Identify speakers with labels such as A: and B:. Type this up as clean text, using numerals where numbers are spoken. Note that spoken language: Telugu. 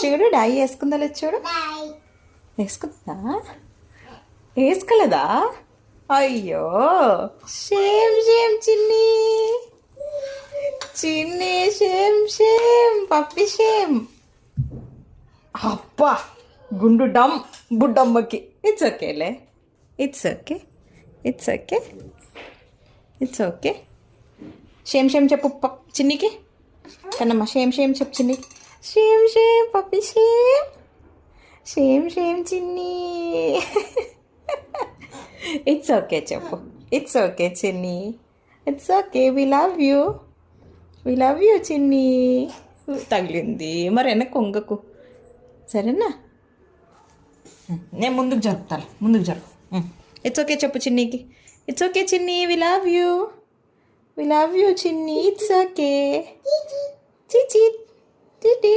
A: చూడు డాయి వేసుకుందా లేదు చూడు. వేసుకుందా? వేసుకోలేదా? అయ్యో షేమ్ షేమ్ చిన్ని చిన్ని షేమ్ షేమ్ పప్పి షేమ్. అబ్బా గుండు డమ్ బుడ్డమ్మకి. ఇట్స్ ఓకేలే, it's okay, it's okay, it's okay. Shame shame చెప్పు చిన్నికి. కన్నమ్మ షేమ్ షేమ్ చెప్పు చిన్ని. షేమ్ షేమ్ పప్పి షేమ్, షేమ్ షేమ్ చిన్ని. ఇట్స్ ఓకే చెప్పు. ఇట్స్ ఓకే చిన్ని, it's okay. We love you, we love you చిన్ని. తగిలింది మరి వెనక్కి కొంగకు, సరేనా? నేను ముందుకు జరుపుతాను, ముందుకు జరుపు. ఇట్స్ ఓకే చెప్పు చిన్నికి. It's okay Chinni, we love you, we love you Chinni. It's okay. చిచి టిటి